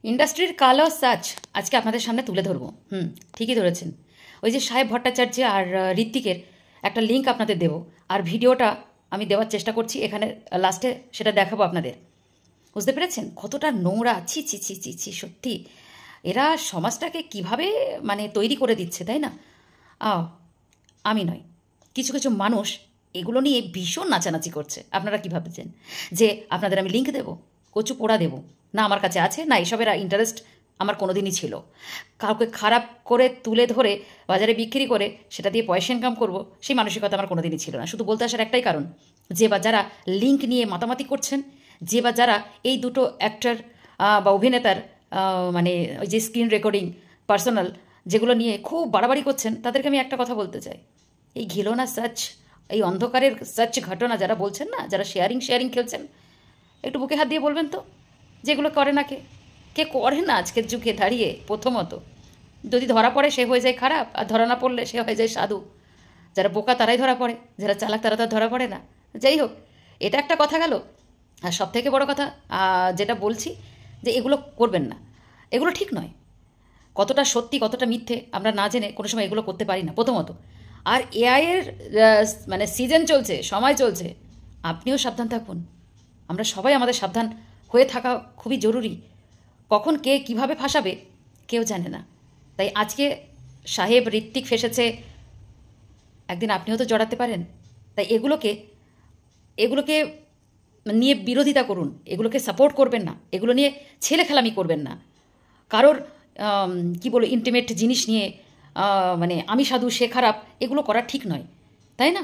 ইন্ডাস্ট্রির কালো সাচ আজকে আপনাদের সামনে তুলে ধরবো। ঠিকই ধরেছেন। ওই যে সাহেব ভট্টাচার্য আর ঋত্বিকের একটা লিঙ্ক আপনাদের দেবো, আর ভিডিওটা আমি দেওয়ার চেষ্টা করছি, এখানে লাস্টে সেটা দেখাবো আপনাদের। বুঝতে পেরেছেন কতটা নোংরা? ছি ছি ছি ছি ছি, সত্যি এরা সমাজটাকে কিভাবে মানে তৈরি করে দিচ্ছে, তাই না? আমি নয়, কিছু কিছু মানুষ এগুলো নিয়ে ভীষণ নাচানাচি করছে। আপনারা কী ভাবছেন যে আপনাদের আমি লিঙ্ক দেবো, কচু পোড়া দেবো? না, আমার কাছে আছে না, এসবের ইন্টারেস্ট আমার কোনো দিনই ছিল। কাউকে খারাপ করে তুলে ধরে বাজারে বিক্রি করে সেটা দিয়ে পয়সা ইনকাম করবো, সেই মানসিকতা আমার কোনো দিনই ছিল না। শুধু বলতে আসার একটাই কারণ, যে বা যারা লিঙ্ক নিয়ে মাতামাতি করছেন, যে বা যারা এই দুটো অ্যাক্টর বা অভিনেতার মানে ওই যে স্ক্রিন রেকর্ডিং পার্সোনাল যেগুলো নিয়ে খুব বাড়াবাড়ি করছেন, তাদেরকে আমি একটা কথা বলতে চাই। এই ঘিলোনা সাচ, এই অন্ধকারের সাচ ঘটনা যারা বলছেন না, যারা শেয়ারিং খেলছেন, একটু বুকে হাত দিয়ে বলবেন তো যেগুলো করে না কে কে করে না আজকের যুগে দাঁড়িয়ে? প্রথমত, যদি ধরা পড়ে সে হয়ে যায় খারাপ, আর ধরা না পড়লে সে হয়ে যায় সাধু। যারা বোকা তারাই ধরা পড়ে, যারা চালাক তারা তো ধরা পড়ে না। যাই হোক, এটা একটা কথা গেল। আর সব থেকে বড় কথা যেটা বলছি, যে এগুলো করবেন না, এগুলো ঠিক নয়। কতটা সত্যি কতটা মিথ্যে আমরা না জেনে কোনো সময় এগুলো করতে পারি না, প্রথমত। আর এআইয়ের মানে সিজন চলছে, সময় চলছে, আপনিও সাবধান থাকুন। আমরা সবাই আমাদের সাবধান হয়ে থাকা খুবই জরুরি। কখন কে কিভাবে ফাঁসাবে কেউ জানে না। তাই আজকে সাহেব ঋত্বিক ফেসেছে, একদিন আপনিও তো জড়াতে পারেন। তাই এগুলোকে নিয়ে বিরোধিতা করুন, এগুলোকে সাপোর্ট করবেন না, এগুলো নিয়ে ছেলে খেলামি করবেন না। কারোর কি বলো ইন্টিমেট জিনিস নিয়ে মানে আমি সাধু সে খারাপ, এগুলো করা ঠিক নয়, তাই না?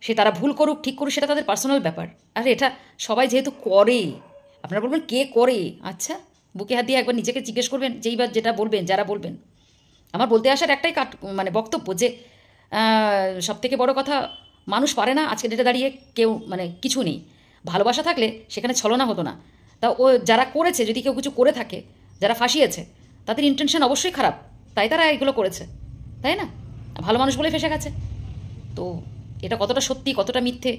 সে তারা ভুল করুক ঠিক করুক, সেটা তাদের পার্সোনাল ব্যাপার। আর এটা সবাই যেহেতু করে, আপনারা বলবেন কে করে? আচ্ছা, বুকে হাত দিয়ে একবার নিজেকে জিজ্ঞেস করবেন, যেইবার যেটা বলবেন, যারা বলবেন। আমার বলতে আসার একটাই মানে বক্তব্য, যে সবথেকে বড় কথা, মানুষ পারে না আজকে ডেটে দাঁড়িয়ে কেউ, মানে কিছু নেই। ভালোবাসা থাকলে সেখানে ছলনা হতো না। তা ও যারা করেছে, যদি কেউ কিছু করে থাকে, যারা ফাঁসিয়েছে, তাদের ইন্টেনশন অবশ্যই খারাপ, তাই তারা এগুলো করেছে, তাই না? ভালো মানুষ বলে ফেসে গেছে। তো এটা কতটা সত্যি কতটা মিথ্যে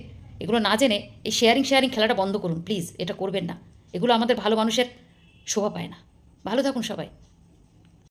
এগুলো না জেনে এই শেয়ারিং খেলাটা বন্ধ করুন প্লিজ। এটা করবেন না, এগুলো আমাদের ভালো মানুষের শোভা পায় না। ভালো থাকুন সবাই।